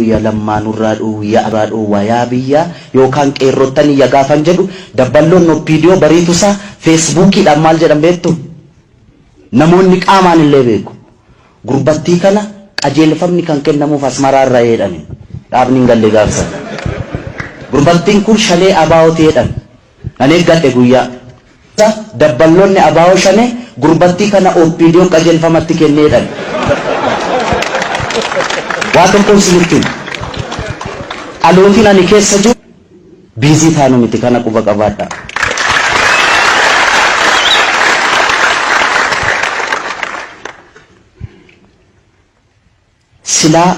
ya lammaan urraadhu ya abaadhu wayaa biyya yookaan qeerrottanii ya gaafan jedhu dabballoon oppiidiyoo bariitusaa feesbuukiidhaan maal jedhan beektu namoonni qaamaan illee beeku gurbattii kana qajeelfamni kan kennamuuf asmaraarraa jedhani dhaabni hin galle gaafsan gurbattiin kun shalee abaa'otii jedhan nan eeggadhe guyyaa dabballoonni abaa'oo shane gurbattii kana oppiidiyoon qajeelfamatti kennee jedhan waa tokkoon sinittiin alootiin ani keessa jiru biizii taanu miti kana quba qabaadha. Silaa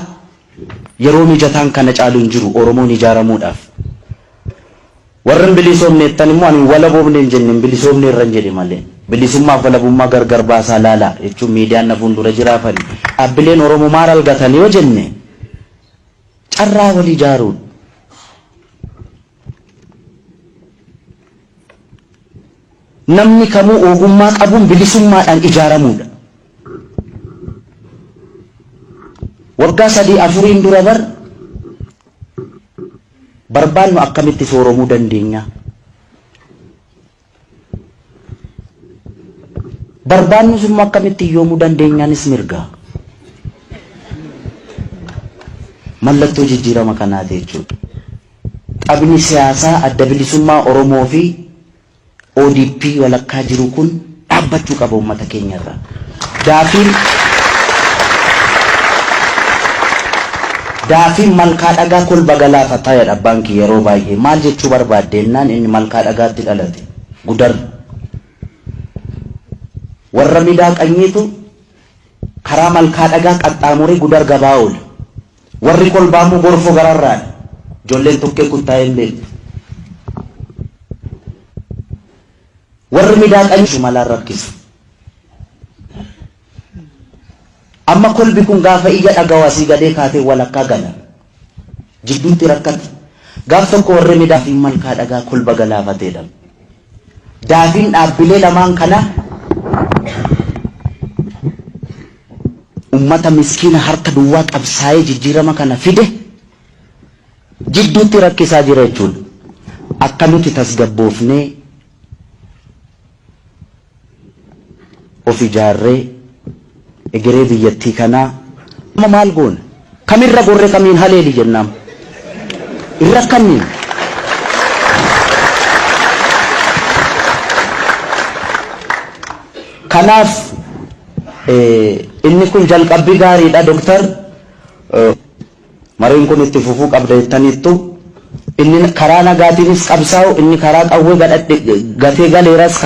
yeroo mijataan kana caalu hin jiru Oromoon ijaaramuudhaaf warra bilisoomneettan immoo ani wala boobne hin jenne bilisoomne irra hin jedhe malee bilisummaaf walabummaa gargar baasaa laala jechuun miidiyaan na fuuldura jiraafani dhaabbileen Oromoo maal argatan yoo jenne carraa wal ijaaruun namni kamuu ogummaa qabuun bilisummaadhaan ijaaramuudha. Waggaa 3-4 dura barbaannu akkamitti sooromuu dandeenya barbaannu sun akkamitti yoomuu dandeenyaanis mirga mallattoo jijjiirama kanaati jechuudha. Qabni siyaasaa adda bilisummaa Oromoo fi ODP walakkaa jiru kun dhaabbachuu qaba uummata keenyarraa. Daafiin malkaa dhagaa kolba galaafataa jedha baankii yeroo baay'ee maal jechuu barbaaddennaan inni malkaa dhagaatti dhalate gudar warra miidhaqanyiitu karaa malkaa dhagaa qaxxaamuree gudar gabaa oola warri kolbaamuu gorfoo gararraan ijoolleen tokkee kuttaa'ee hin beektu warri miidhaqanyiitu malaan rakkisu. Amma kolbi kun gaafa ija dhagawasii gadee kaatee walakkaa gala jidduutti rakkate gaaf tokko warri midhaafiin malkaa dhagaa kolba galaafateedha. Daafiin dhaabbilee lamaan kana ummata miskiina harka duwwaa qabsaa'ee jijjiirama kana fide jidduutti rakkisaa jira jechuudha. Akka nuti tasgabboofnee of ijaarree egeree biyyattii kanaa maal goone kamirra gorre kamiin haleeli jennaan irra kanniin kanaaf inni kun jalqabbii gaariidha doktar mariin kun itti fufuu qabda jettaniittu inni karaa nagaatiinis qabsaa'u inni karaa qawwee gatee galeeras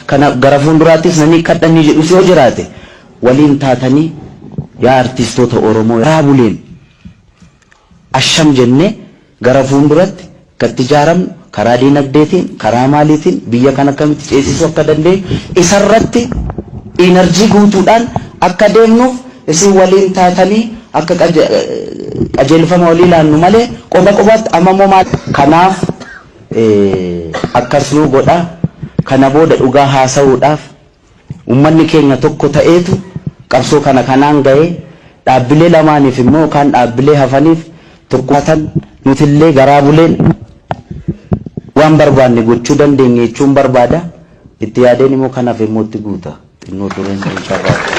kana gara fuulduraattis nani kadhanii jedhus yoo jiraate waliin taatanii yaa artistoota Oromoo raabuleen asham jenne gara fuulduratti gatti ijaaramnu karaa diinagdeetiin karaa maaliitiin biyya kana akkamitti ceesisuu akka dandeenyu isarratti enerjii guutuudhaan akka deemnuuf isin waliin taatanii akka qajeelfama walii laannu malee qoba qobaatti ammoo maal kanaaf akkasuma godha kana booda dhugaa haasa'uudhaaf ummanni keenya tokko ta'eetu qabsoo kana kanaan ga'ee dhaabbilee lamaaniif immoo kan dhaabbilee hafaniif tokkotan nutillee garaa buleen waan barbaanne gochuu dandeenya jechuun barbaada itti yaadeen immoo kanaaf immoo itti guuta xinnoo tureen inshallah.